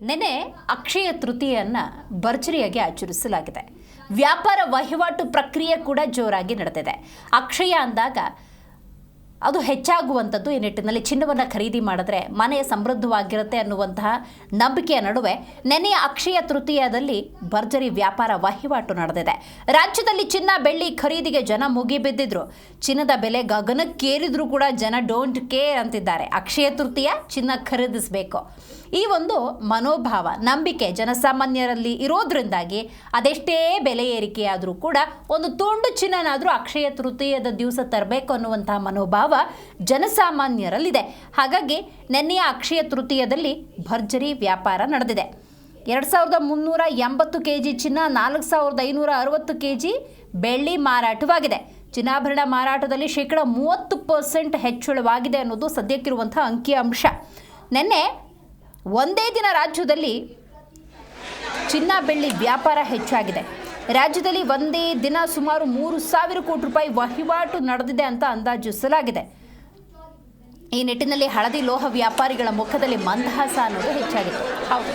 ನೆನೆ ಅಕ್ಷಯ ತೃತೀಯನ್ನು ಭರ್ಜರಿಯಾಗಿ ಆಚರಿಸಲಾಗಿದೆ. ವ್ಯಾಪಾರ ವಹಿವಾಟು ಪ್ರಕ್ರಿಯೆ ಕೂಡ ಜೋರಾಗಿ ನಡೆದಿದೆ. ಅಕ್ಷಯ ಅಂದಾಗ ಅದು ಹೆಚ್ಚಾಗುವಂಥದ್ದು. ಈ ನಿಟ್ಟಿನಲ್ಲಿ ಚಿನ್ನವನ್ನು ಖರೀದಿ ಮಾಡಿದ್ರೆ ಮನೆಯ ಸಮೃದ್ಧವಾಗಿರುತ್ತೆ ಅನ್ನುವಂತಹ ನಂಬಿಕೆಯ ನಡುವೆ ನೆನೆಯ ಅಕ್ಷಯ ತೃತೀಯದಲ್ಲಿ ಭರ್ಜರಿ ವ್ಯಾಪಾರ ವಹಿವಾಟು ನಡೆದಿದೆ. ರಾಜ್ಯದಲ್ಲಿ ಚಿನ್ನ ಬೆಳ್ಳಿ ಖರೀದಿಗೆ ಜನ ಮುಗಿಬಿದ್ದಿದ್ರು. ಚಿನ್ನದ ಬೆಲೆ ಗಗನಕ್ಕೇರಿದ್ರೂ ಕೂಡ ಜನ ಡೋಂಟ್ ಕೇರ್ ಅಂತಿದ್ದಾರೆ. ಅಕ್ಷಯ ತೃತೀಯ ಚಿನ್ನ ಖರೀದಿಸಬೇಕು, ಈ ಒಂದು ಮನೋಭಾವ ನಂಬಿಕೆ ಜನಸಾಮಾನ್ಯರಲ್ಲಿ ಇರೋದ್ರಿಂದಾಗಿ ಅದೆಷ್ಟೇ ಬೆಲೆ ಏರಿಕೆಯಾದರೂ ಕೂಡ ಒಂದು ತುಂಡು ಚಿನ್ನನಾದರೂ ಅಕ್ಷಯ ತೃತೀಯದ ದಿವಸ ತರಬೇಕು ಅನ್ನುವಂತಹ ಮನೋಭಾವ ಜನಸಾಮಾನ್ಯರಲ್ಲಿದೆ. ಹಾಗಾಗಿ ನೆನ್ನೆಯ ಅಕ್ಷಯ ತೃತೀಯದಲ್ಲಿ ಭರ್ಜರಿ ವ್ಯಾಪಾರ ನಡೆದಿದೆ. 2380 kg ಚಿನ್ನ, 4560 kg ಬೆಳ್ಳಿ ಮಾರಾಟವಾಗಿದೆ. ಚಿನ್ನಾಭರಣ ಮಾರಾಟದಲ್ಲಿ ಶೇಕಡ 30% ಹೆಚ್ಚಳವಾಗಿದೆ ಅನ್ನೋದು ಸದ್ಯಕ್ಕಿರುವಂಥ ಅಂಕಿಅಂಶ. ನಿನ್ನೆ ಒಂದೇ ದಿನ ರಾಜ್ಯದಲ್ಲಿ ಚಿನ್ನ ಬೆಳ್ಳಿ ವ್ಯಾಪಾರ ಹೆಚ್ಚಾಗಿದೆ. ರಾಜ್ಯದಲ್ಲಿ ಒಂದೇ ದಿನ ಸುಮಾರು 3000 ಕೋಟಿ ರೂಪಾಯಿ ವಹಿವಾಟು ನಡೆದಿದೆ ಅಂತ ಅಂದಾಜಿಸಲಾಗಿದೆ. ಈ ನಿಟ್ಟಿನಲ್ಲಿ ಹಳದಿ ಲೋಹ ವ್ಯಾಪಾರಿಗಳ ಮುಖದಲ್ಲಿ ಮಂದಹಾಸ ಅನ್ನೋದು ಹೆಚ್ಚಾಗಿದೆ. ಹೌದು.